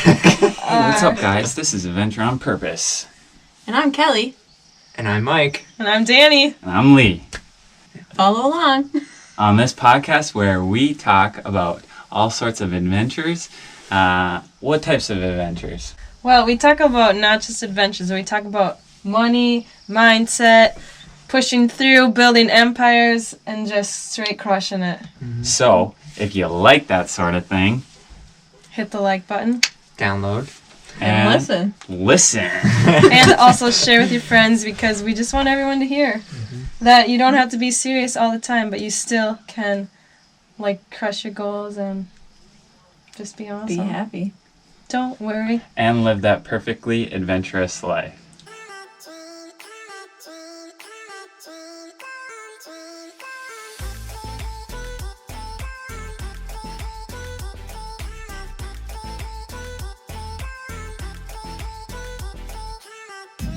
Hey, what's up, guys? This is Adventure on Purpose. And I'm Kelly. And I'm Mike. And I'm Danny. And I'm Lee. Follow along. On this podcast where we talk about all sorts of adventures. What types of adventures? Well, we talk about not just adventures. We talk about money, mindset, pushing through, building empires, and just straight crushing it. Mm-hmm. So, if you like that sort of thing, hit the like button. Download. And listen. Listen. And also share with your friends, because we just want everyone to hear that you don't have to be serious all the time, but you still can, crush your goals and just be awesome. Be happy. Don't worry. And live that perfectly adventurous life.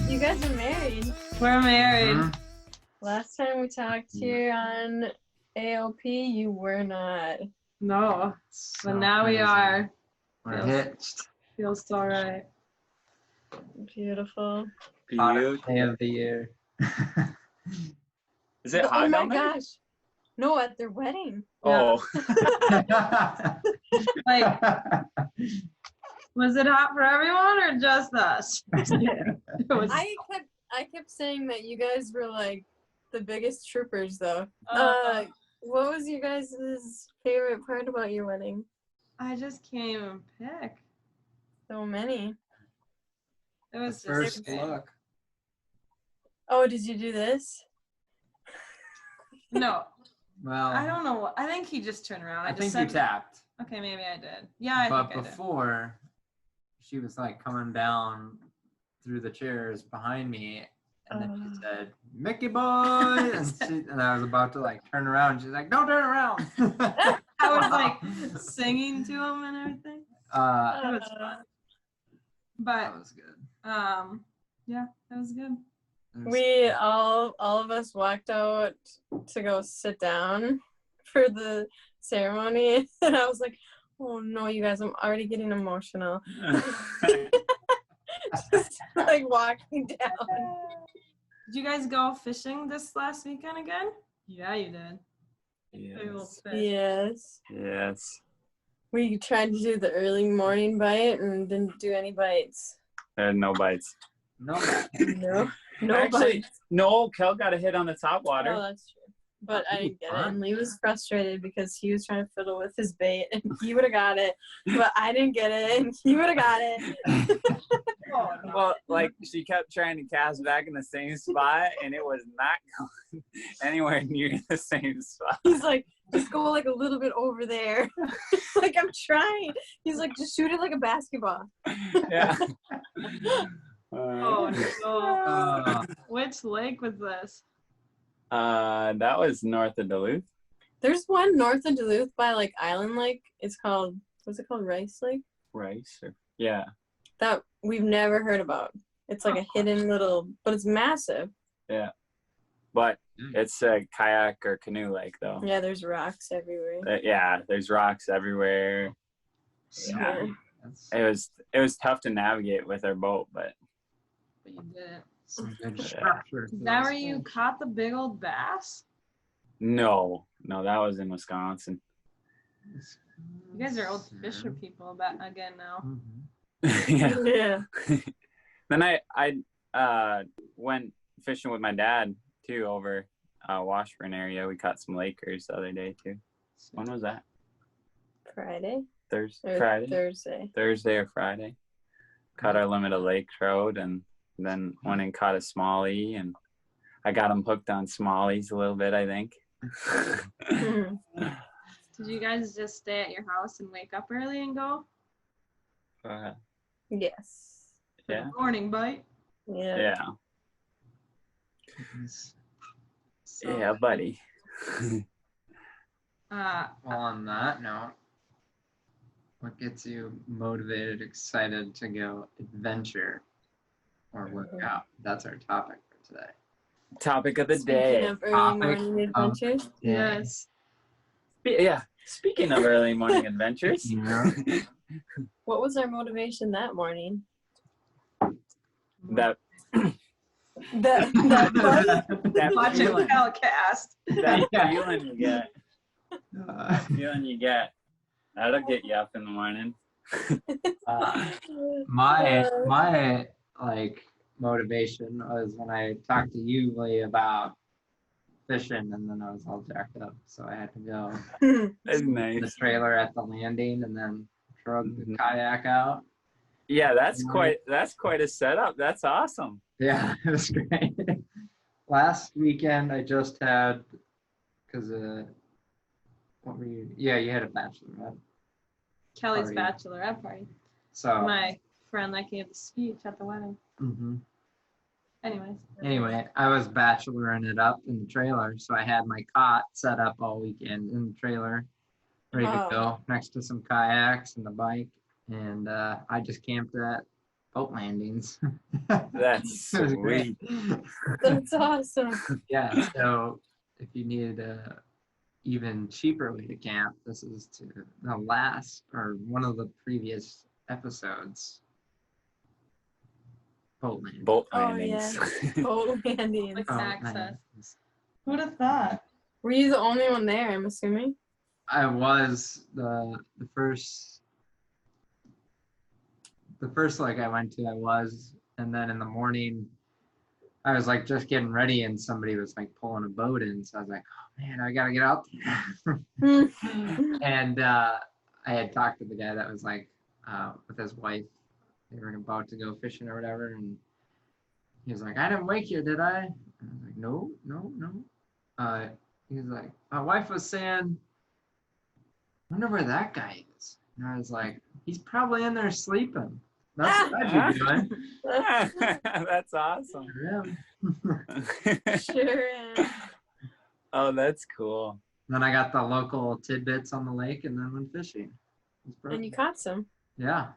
You guys are married. We're married. Last time we talked here on AOP, you were not. No. So But now we crazy. are. We're hitched. Feels so right. Beautiful. Hottest day of the year. Is it Oh hot my down there? gosh. No, at their wedding. Oh. Was it hot for everyone or just us? It was. I kept saying that you guys were like the biggest troopers though. What was you guys' favorite part about your wedding? I just can't even pick. So many. It was First just look. Oh, did you do this? No, Well, I don't know. I think he just turned around. I just think said, you tapped. Okay, maybe I did. Yeah, But think I did. before, she was like coming down through the chairs behind me, and then she said, "Mickey boy," and I was about to like turn around. She's like, "Don't turn around." I was like singing to him and everything. It was fun. But That was good. yeah, that was good. We all of us walked out to go sit down for the ceremony, and I was like, "Oh no, you guys! I'm already getting emotional." Just like walking down. Did you guys go fishing this last weekend again? Yeah, you did. Big old Yes. fish. Yes, Yes. we tried to do the early morning bite and didn't do any bites. There are no bites. No. No Actually, bites. no, Kel got a hit on the top water. Oh, that's true. But I didn't get it, and Lee was frustrated because he was trying to fiddle with his bait, and he would have got it, but I didn't get it, and he would have got it. Oh, no. Well, like, she kept trying to cast back in the same spot, and it was not going anywhere near the same spot. He's like, just go like a little bit over there. Like, I'm trying. He's like, just shoot it like a basketball. Yeah. Oh no. Which lake was this? That was north of Duluth. There's one north of Duluth by like Island Lake. It's called, what's it called? Rice Lake? Rice? Yeah. That we've never heard about. It's like a hidden little, but it's massive. Yeah. But it's a kayak or canoe lake, though. Yeah, there's rocks everywhere. Yeah, there's rocks everywhere. Yeah. It was tough to navigate with our boat, but But you didn't. Some good structure. Is that where you caught the big old bass? no, that was in Wisconsin. You guys are old fisher people again now. Mhm. Yeah. Yeah. Then I went fishing with my dad too over Washburn area. We caught some Lakers the other day too. When was that? Friday? Friday. Thursday. Or Friday. Caught our limit of lake trout and then went and caught a smallie, and I got him hooked on smallies a little bit, I think. Did you guys just stay at your house and wake up early and go? Yes. For Yeah. the morning bite? Yeah. Yeah. So, Yeah, buddy. Well, on that note, what gets you motivated, excited to go adventure or work out? That's our topic for today. Topic of the Speaking day. of early morning adventures. yes. Yeah. Speaking of early morning adventures, Yeah. What was our motivation that morning? that That bike? that Watching feeling, Calcast. that Yeah. feeling you get, that'll get you up in the morning. My like motivation was when I talked to you, Lee, about fishing, and then I was all jacked up, so I had to go That's the nice. trailer at the landing and then drug the Mhm. kayak out. Yeah, that's quite a setup. That's awesome. Yeah, it was great. Last weekend I just had, because what were you? Yeah, you had a bachelorette. Kelly's Party. bachelorette party. So My friend that gave the speech at the wedding. mhm. Anyways. Anyway, I was bacheloring it up in the trailer, so I had my cot set up all weekend in the trailer, ready to Wow. go, next to some kayaks and the bike, and I just camped at boat landings. That's It was great. That's awesome. Yeah, so if you need a even cheaper way to camp, this is to the last or one of the previous episodes. Boat landing. Boat Oh, landings. Boat landings. Like Boat access. landings. Who'd have thought? Were you the only one there, I'm assuming? I was the first like I went to, I was, and then in the morning I was like just getting ready and somebody was like pulling a boat in, so I was like, oh man, I gotta get out there. And I had talked to the guy that was like with his wife, they were about to go fishing or whatever, and he was like, I didn't wake you, did I? And I was like, no. He was like, my wife was saying, I wonder where that guy is. And I was like, he's probably in there sleeping. That's what I'd be doing. That's awesome. Yeah. Sure am. Oh, that's cool. Then I got the local tidbits on the lake and then went fishing. It was And you perfect. caught some. Yeah,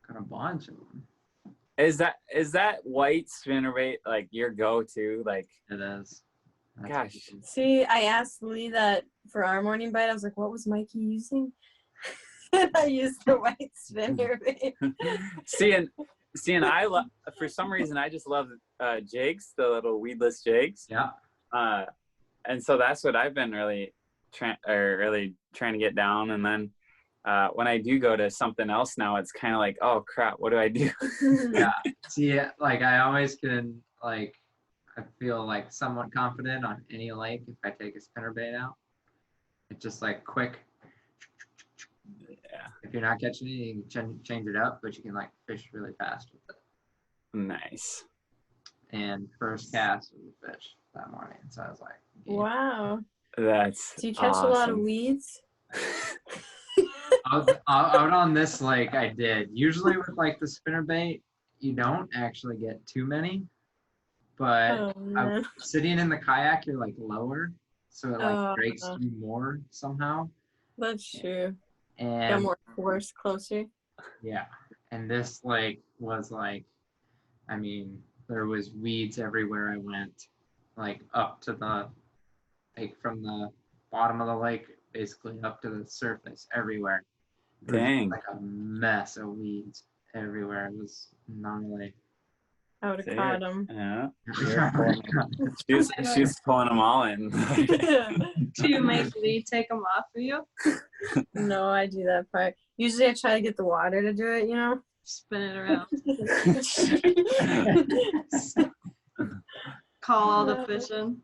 got a bunch of them. Is that white spinnerbait like your go-to? Like, It is. That's gosh. good. See, I asked Lee that for our morning bite. I was like, what was Mikey using? And I used the white spinner bait. seeing I for some reason I just love jigs, the little weedless jigs. Yeah. And so that's what I've been really trying to get down. And then when I do go to something else now, it's kind of like, oh crap, what do I do? Yeah. See, like I always can, like, I feel like somewhat confident on any lake if I take a spinnerbait out. It's just like quick. Yeah. If you're not catching it, you can change it up, but you can like fish really fast with it. Nice. And first cast was a fish that morning, so I was like, yeah. Wow. That's Do you catch a lot of awesome. weeds? Out on this lake, I did. Usually with like the spinnerbait, you don't actually get too many, but Oh, no. sitting in the kayak, you're like lower, so it like Oh, breaks no. through more somehow. That's true. Got And more force closer. yeah, and this lake was like, I mean, there was weeds everywhere I went, like up to the, like from the bottom of the lake, basically up to the surface everywhere. It was Dang. like a mess of weeds everywhere. It was gnarly. I would have Sick. caught him. Yeah. She's pulling them all in. Do you make Lee take them off for you? No, I do that part. Usually I try to get the water to do it, you know? Spin it around. Call all the fish in.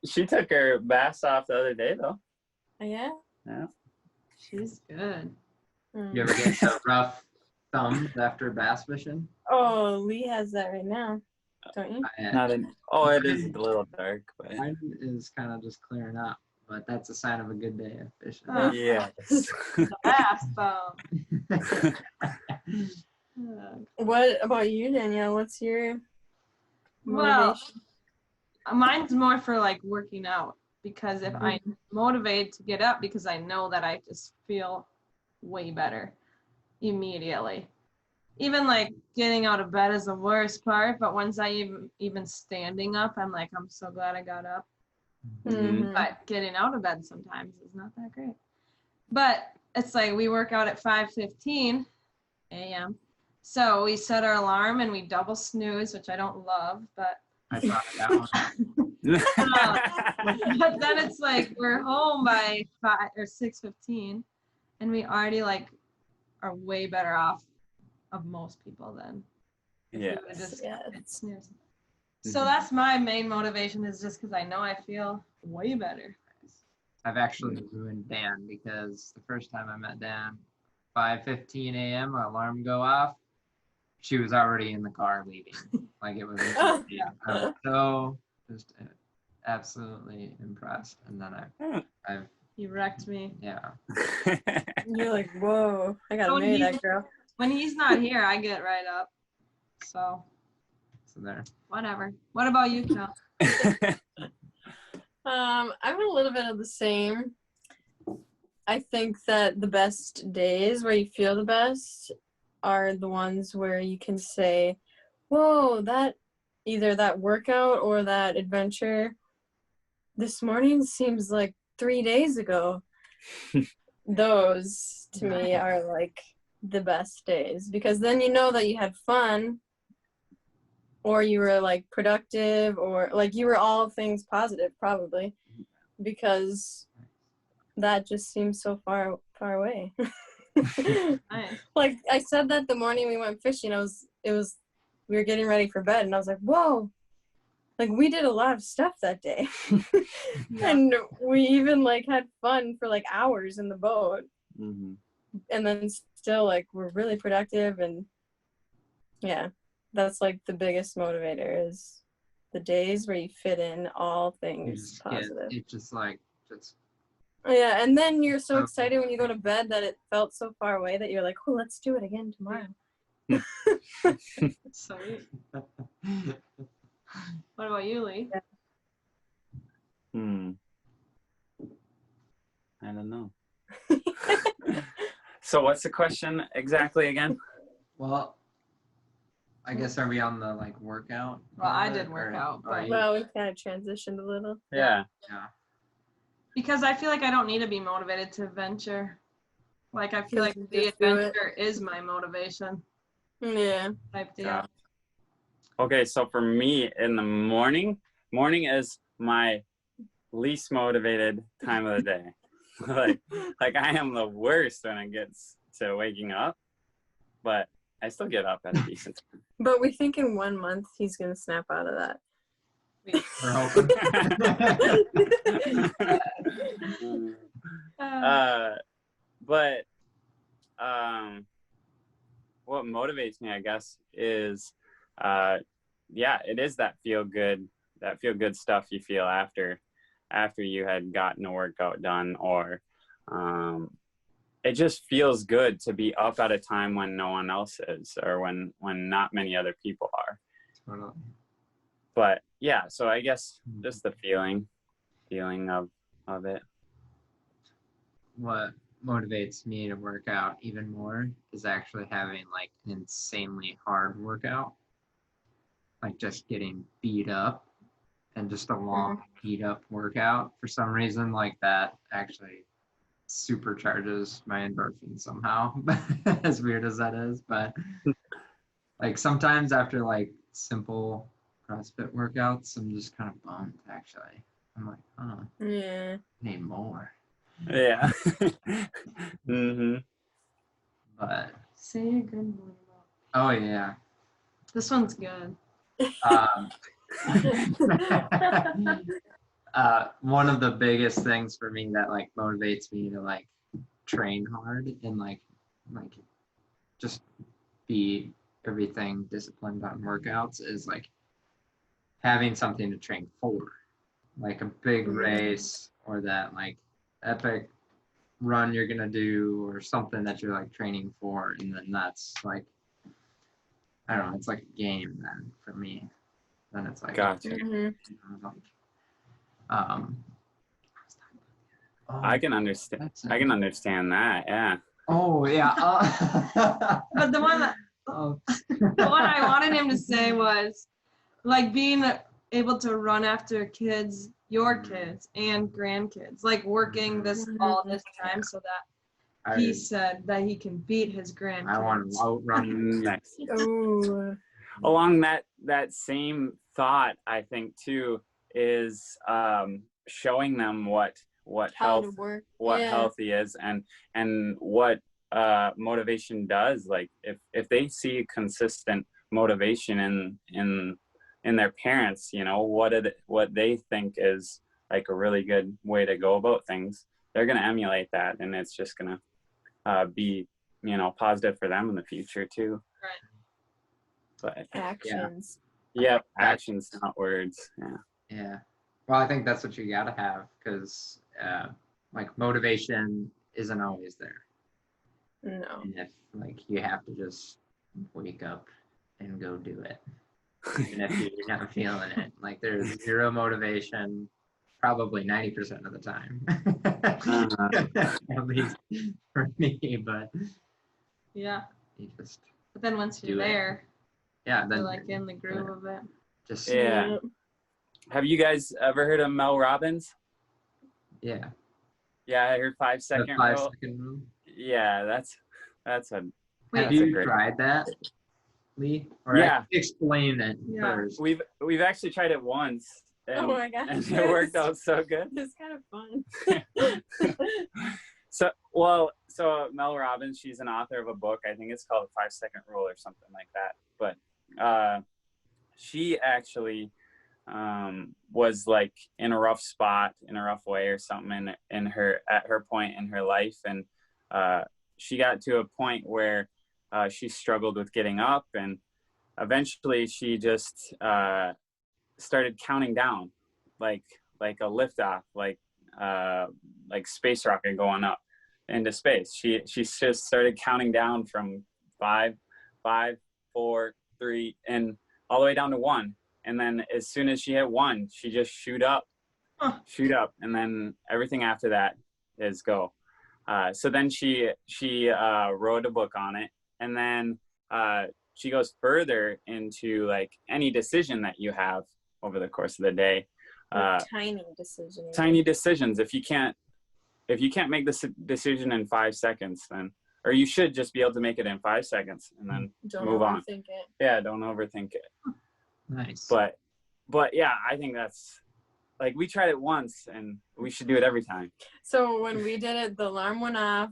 She took her bass off the other day though. Yeah? Yeah. She's good. You ever get the rough thumbs after bass fishing? Oh, Lee has that right now. Don't you? It is a little dark, but Mine is kind of just clearing up, but that's a sign of a good day of fishing. Oh. yes. The bass phone. What about you, Danielle? What's your Well, motivation? mine's more for like working out, because if I'm motivated to get up, because I know that I just feel way better immediately. Even like getting out of bed is the worst part, but once I even standing up, I'm like, I'm so glad I got up. Mhm. But getting out of bed sometimes is not that great. But it's like we work out at 5:15 a.m. So we set our alarm and we double snooze, which I don't love, but I thought of that one. but then it's like we're home by 5 or 6:15, and we already like are way better off of most people than if we Yeah. would've just Yes. kept snoozing. So Mhm. that's my main motivation, is just because I know I feel way better. I've actually ruined Dan because the first time I met Dan, 5:15 a.m. my alarm go off. She was already in the car leaving. Like it was. Yeah. I was so just absolutely impressed. And then I've You wrecked me. yeah. You're like, whoa, I gotta Oh, marry you- that girl. When he's not here, I get right up. So So there. whatever. What about you, Cal? I'm a little bit of the same. I think that the best days where you feel the best are the ones where you can say, whoa, that either that workout or that adventure this morning seems like 3 days ago. Those to me are like the best days, because then you know that you had fun, or you were like productive, or like you were all things positive probably, because that just seems so far away. Nice. Like I said that the morning we went fishing, we were getting ready for bed, and I was like, whoa, like we did a lot of stuff that day. And we even like had fun for like hours in the boat, Mhm. and then still like we're really productive. And yeah, that's like the biggest motivator, is the days where you fit in all You things just get, positive. it's just like just Yeah, and then you're so Okay. excited when you go to bed that it felt so far away that you're like, oh, let's do it again tomorrow. Sweet. What about you, Lee? I don't know. So what's the question exactly again? well. I guess are we on the like workout? Well, I part, did work or out, are but- you- Well, we kind of transitioned a little. Yeah. yeah. Because I feel like I don't need to be motivated to venture. Like I feel like Just the do it. adventure is my motivation Yeah. type deal. Yeah. Okay, so for me in the morning is my least motivated time of the day. like I am the worst when it gets to waking up, but I still get up at a decent time. But we think in 1 month he's going to snap out of that. We're hoping. But what motivates me, I guess, is it is that feel good stuff you feel after you had gotten a workout done, or it just feels good to be up at a time when no one else is, or when not many other people are. Totally. But yeah, so I guess just the feeling of it. What motivates me to work out even more is actually having like an insanely hard workout, like just getting beat up, and just a long beat up workout. For some reason, like that actually supercharges my endorphins somehow. As weird as that is, but like sometimes after like simple CrossFit workouts, I'm just kind of bummed actually. I'm like, oh, Yeah. I need more. Yeah. Mm-hmm. But Say a good one. oh yeah. This one's good. One of the biggest things for me that like motivates me to like train hard and like just be everything disciplined on workouts is like having something to train for, like a big race or that like epic run you're gonna do, or something that you're like training for, and then that's like, I don't know, it's like a game then for me. Then it's like, Gotcha. I can understand that. Yeah. Oh yeah. But the one that Oh. the one I wanted him to say was like being able to run after kids, your kids and grandkids, like working all this time so that he said that he can beat his grandkids. I want to outrun Next. Oh. Along that same thought, I think too is showing them what How to health work. what Yeah. healthy is and what motivation does. Like if they see consistent motivation in their parents, you know, what they think is like a really good way to go about things, they're going to emulate that, and it's just going to be, you know, positive for them in the future too. Right. But Actions. yep, actions, not words. Yeah. Well, I think that's what you gotta have, because like motivation isn't always there. No. And if like you have to just wake up and go do it, even if you're not feeling it. Like there's zero motivation, probably 90% of the time. At least for me, but Yeah. you just But then once you're Do it. there, then you're like in the groove of it. just Yeah. Have you guys ever heard of Mel Robbins? yeah. Yeah, I heard 5 The second 5 rule. second rule. Yeah, that's a Have That's a you great- tried that, Lee? Or Yeah. explain it Yeah. first. we've actually tried it once, and, Oh my gosh. and it worked out so good. It's kind of fun. So Mel Robbins, she's an author of a book. I think it's called 5 Second Rule or something like that. But she actually was like in a rough spot, in a rough way or something at her point in her life, and she got to a point where she struggled with getting up, and eventually she just started counting down, like a liftoff, like space rocket going up into space. She just started counting down from 5, 4, 3, and all the way down to 1. And then as soon as she hit 1, she just shoot up, and then everything after that is go. So then she wrote a book on it, and then she goes further into like any decision that you have over the course of the day. Tiny decisions. Tiny decisions. If you can't make this decision in 5 seconds, then, or you should just be able to make it in 5 seconds and then Don't move on. overthink it. Yeah, don't overthink it. Nice. But yeah, I think that's like, we tried it once and we should do it every time. So when we did it, the alarm went off.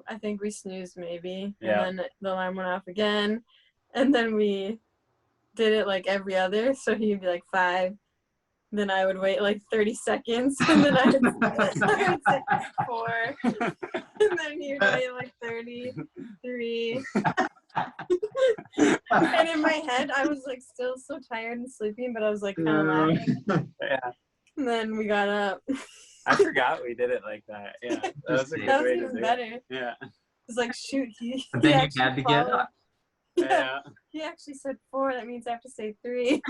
I think we snoozed maybe. Yeah. And then the alarm went off again. And then we did it like every other. So he'd be like 5. Then I would wait like 30 seconds. And then I would say 4. And then he'd wait like 33. And in my head, I was like still so tired and sleeping, but I was like kind of laughing. Yeah, And then we got up. I forgot we did it like that. Yeah, that was a good That was way to even do better. it. Yeah. It was like, shoot, But then you actually had to get followed. up. Yeah. He actually said 4. That means I have to say 3.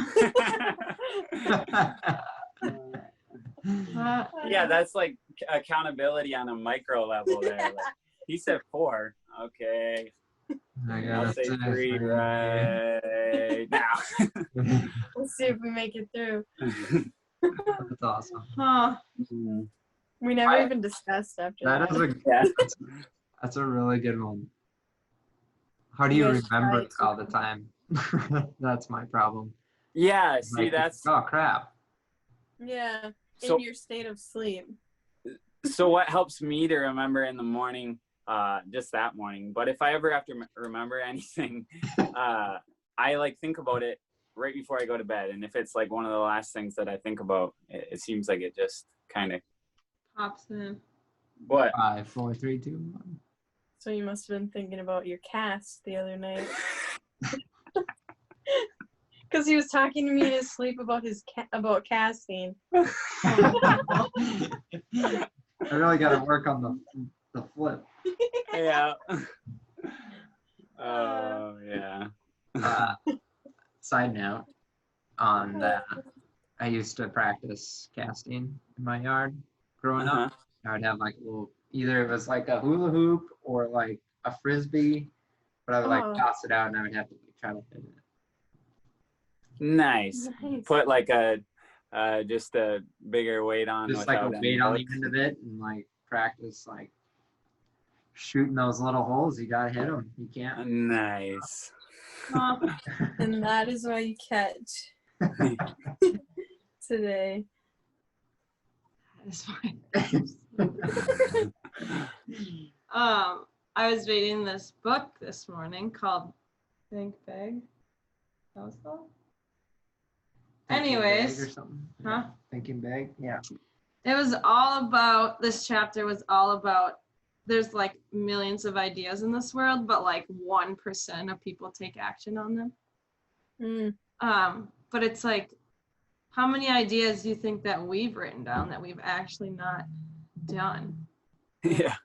Yeah, that's like accountability on a micro level there. Like, he said 4. Okay, I I'll gotta say say 3 right now. Let's see if we make it through. That's awesome. Huh. We never I- even discussed after That that. is Yeah. that's a really good one. How do you You guys remember try it all the to- time? That's my problem. Yeah, see, Like, that's oh crap. Yeah, so. in your state of sleep. So what helps me to remember in the morning, just that morning, but if I ever have to remember anything, I like think about it right before I go to bed. And if it's like one of the last things that I think about, it seems like it just kind of, Pops in. what? 5, 4, 3, 2, 1. So you must have been thinking about your cast the other night. Because he was talking to me in his sleep about about casting. I really got to work on the flip. Yeah. Oh, yeah. Side note on that, I used to practice casting in my yard growing Uh-huh. up. I would have like a little, either it was like a hula hoop or like a frisbee, but I would like Oh. toss it out and I would have to like, try to hit it. Nice. Nice. Put like a just a bigger weight on. Just like a without any weight on the hooks. end of it, and like practice like shooting those little holes. You gotta hit them. You can't. Nice. Oh, and that is why you catch today. That's fine. I was reading this book this morning called Think Big. That was called? Thinking Anyways. big or something. Huh? Yeah. Thinking big. Yeah. It was all about, this chapter was all about, there's like millions of ideas in this world, but like 1% of people take action on them. But it's like, how many ideas do you think that we've written down that we've actually not done? Yeah.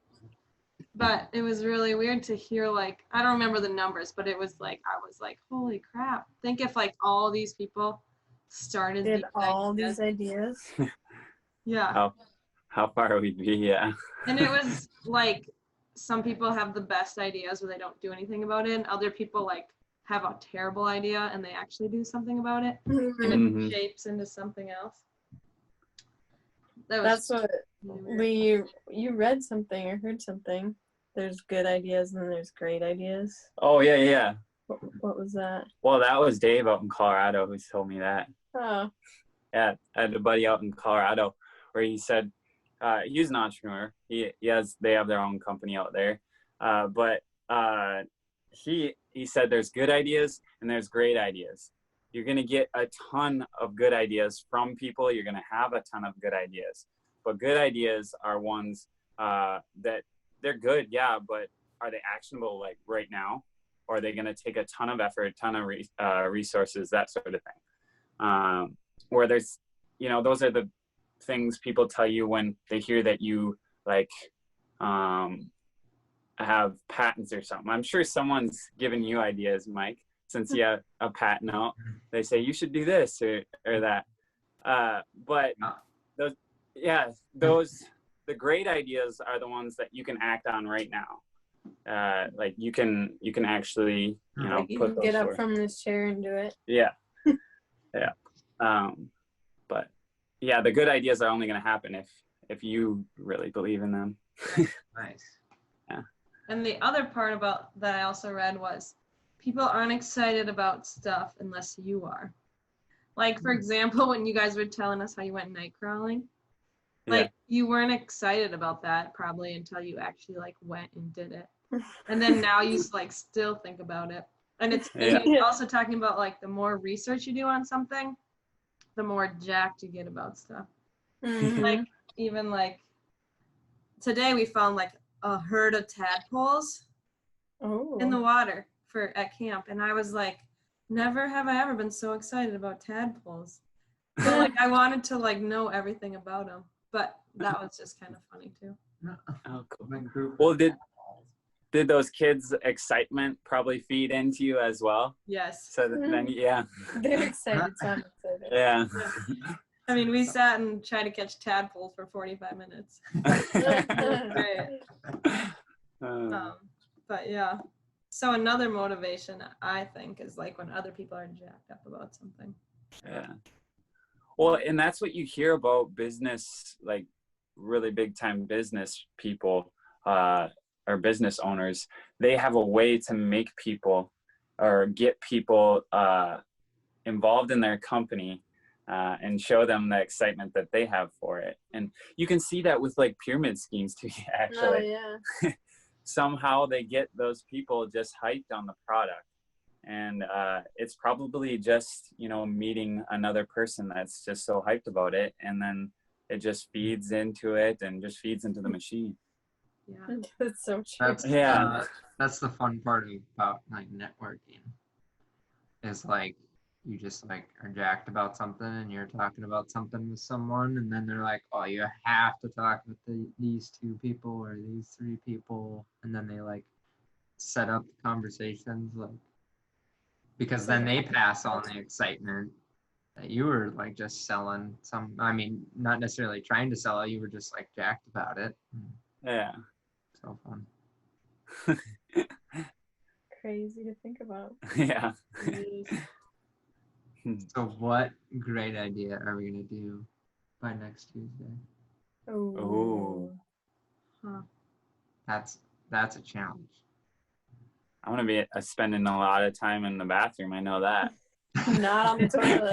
But it was really weird to hear, like, I don't remember the numbers, but it was like, I was like, holy crap. Think if like all these people started Did these all ideas. these ideas? Yeah. How far we'd be, yeah. And it was like, some people have the best ideas where they don't do anything about it, and other people like have a terrible idea and they actually do something about it, and Mhm. it shapes into something else. That was That's what really weird. you read something or heard something. There's good ideas and then there's great ideas. Oh yeah, yeah. What was that? Well, that was Dave out in Colorado who told me that. Oh, Yeah, I had a buddy out in Colorado where he said he's an entrepreneur. They have their own company out there, but he said there's good ideas and there's great ideas. You're gonna get a ton of good ideas from people. You're gonna have a ton of good ideas, but good ideas are ones that they're good, yeah, but are they actionable like right now, or are they gonna take a ton of effort, a ton of resources, that sort of thing? Where there's, those are the things people tell you when they hear that you like have patents or something. I'm sure someone's giving you ideas, Mike, since you have a patent out. They say you should do this or that. But the great ideas are the ones that you can act on right now. Like you can actually, like you put can those get up forward. from this chair and do it. Yeah. Yeah. But yeah, the good ideas are only going to happen if you really believe in them. Nice. Yeah. And the other part about that I also read was people aren't excited about stuff unless you are. Like, for example, when you guys were telling us how you went night crawling, like you weren't excited about that probably until you actually like went and did it. And then now you like still think about it. And it's and you're also talking about like the more research you do on something, the more jacked you get about stuff. Mm-hmm. Like even like today we found like a herd of tadpoles in the water at camp, and I was like, never have I ever been so excited about tadpoles. But like I wanted to like know everything about them, but that was just kind of funny too. Oh, cool. Well, did those kids' excitement probably feed into you as well? Yes. So then, yeah. They're excited, so I'm excited. Yeah. I mean, we sat and tried to catch tadpoles for 45 minutes. Great. But yeah. So another motivation, I think, is like when other people are jacked up about something. Yeah. Well, and that's what you hear about business, like really big time business people or business owners. They have a way to make people or get people involved in their company and show them the excitement that they have for it. And you can see that with like pyramid schemes too, actually. Oh, yeah. Somehow they get those people just hyped on the product. And it's probably just, meeting another person that's just so hyped about it. And then it just feeds into it and just feeds into the machine. Yeah. That's so true. That's the fun part about like networking. Is like you just like are jacked about something and you're talking about something with someone, and then they're like, oh, you have to talk with these 2 people or these 3 people, and then they like set up conversations like because then they pass on the excitement that you were like just selling not necessarily trying to sell it, you were just like jacked about it. Yeah. So fun. Crazy to think about. Yeah. So what great idea are we gonna do by next Tuesday? Oh. Huh. That's a challenge. I'm gonna be spending a lot of time in the bathroom. I know that. Not on the toilet.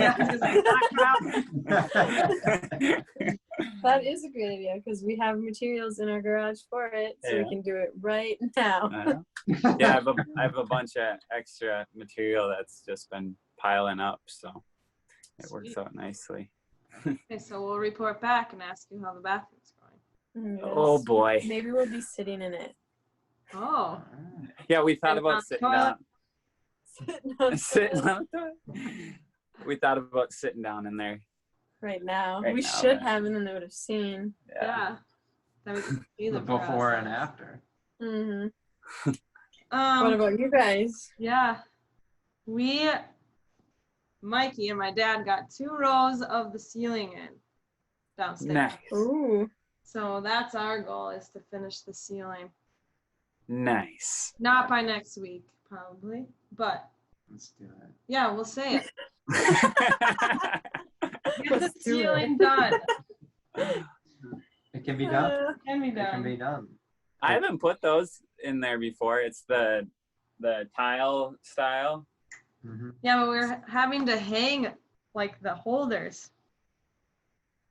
That is a great idea because we have materials in our garage for it, so we can do it right now. Yeah, I have a bunch of extra material that's just been piling up, so it works out nicely. Okay, so we'll report back and ask you how the bathroom's going. Yes. Oh boy. Maybe we'll be sitting in it. Oh. Yeah, we thought Sitting on about the sitting toilet? down. Sitting on the toilet. We thought about sitting down in there. Right now. Right We now, should but- have, and then they would have seen. Yeah. That we can see The the before and process. after. What about you guys? Yeah. Mikey and my dad got 2 rows of the ceiling in downstairs. Nice. Ooh. So that's our goal, is to finish the ceiling. Nice. Not by next week, probably, but Let's do it. yeah, we'll say it. Get the Let's do it. ceiling done. It can be done. Can be It can done. be done. I haven't put those in there before. It's the tile style. Mm-hmm. Yeah, but we're having to hang like the holders. Does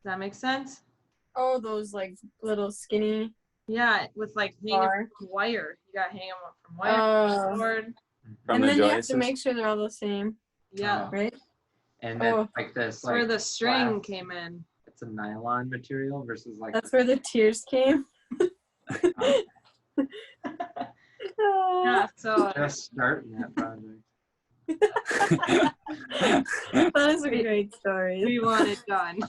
that make sense? Oh, those like little skinny. Yeah, with like hanging Bar. from wire. You gotta hang them up from wire. Oh. Cord. From And the then you have joists. to make sure they're all the same, Yeah. right? And then Oh. like this, That's where like the string glass, came in. it's a nylon material versus like That's where the tears came. Yeah, so just starting that project. That is a great story. we want it done.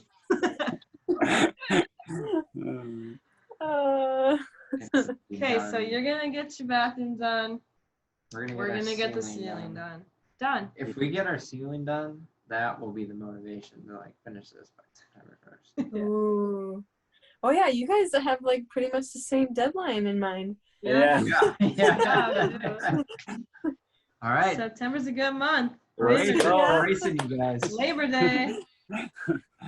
Okay, so you're gonna get your bathroom done. We're gonna get the ceiling done. Done. If we get our ceiling done, that will be the motivation to like finish this by September 1st. Ooh. Oh yeah, you guys have like pretty much the same deadline in mind. Yeah. Yeah. All right. September's a good month. Race. Yeah. Racing, you guys. Labor Day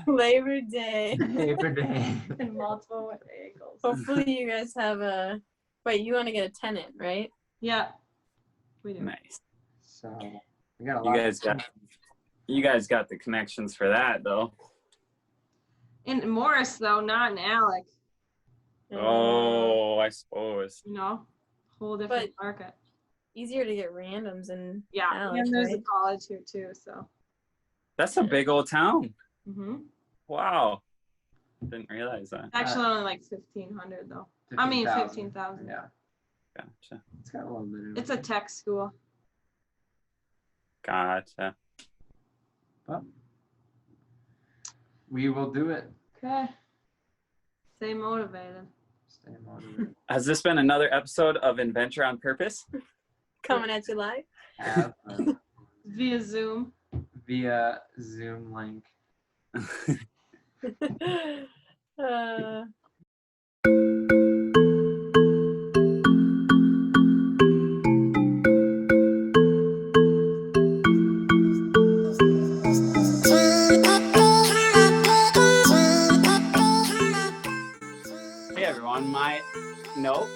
Labor Day. Labor Day. in multiple angles. Hopefully you guys have a. Wait, you want to get a tenant, right? Yeah, we do. Nice. So we got a lot. You guys got the connections for that though. In Morris though, not in Alec. Oh, I suppose. You know, whole different But- market. Easier to get randoms and. Yeah, Alec, and there's right? a college here too. So. That's a big old town. Mhm. Wow. Didn't realize that. Actually, only like 1,500 though. I mean 15,000. Yeah, Gotcha. it's got a little bit of. It's a tech school. Gotcha. But we will do it. Okay. Stay motivated. Stay motivated. Has this been another episode of Adventure on Purpose? Coming at you live. Have, Via Zoom. via Zoom link. Hey everyone, nope.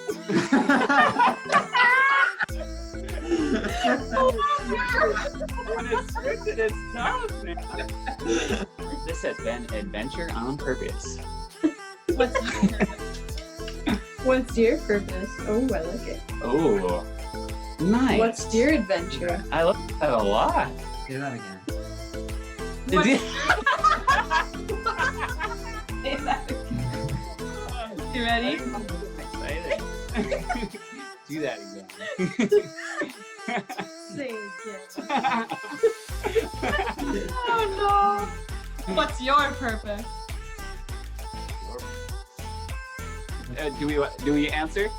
When it's scripted, it's tough, man. This has been Adventure on Purpose. What's your purpose? Oh, I like it. Oh, nice. What's your adventure? I like that a lot. Do that again. Did you? You ready? Excited. Do that again. Say it again. Oh no. What's your purpose? Do we answer?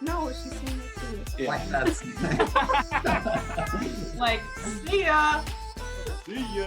No, she's saying it too. Yeah. Like that's. Like, see ya. See ya.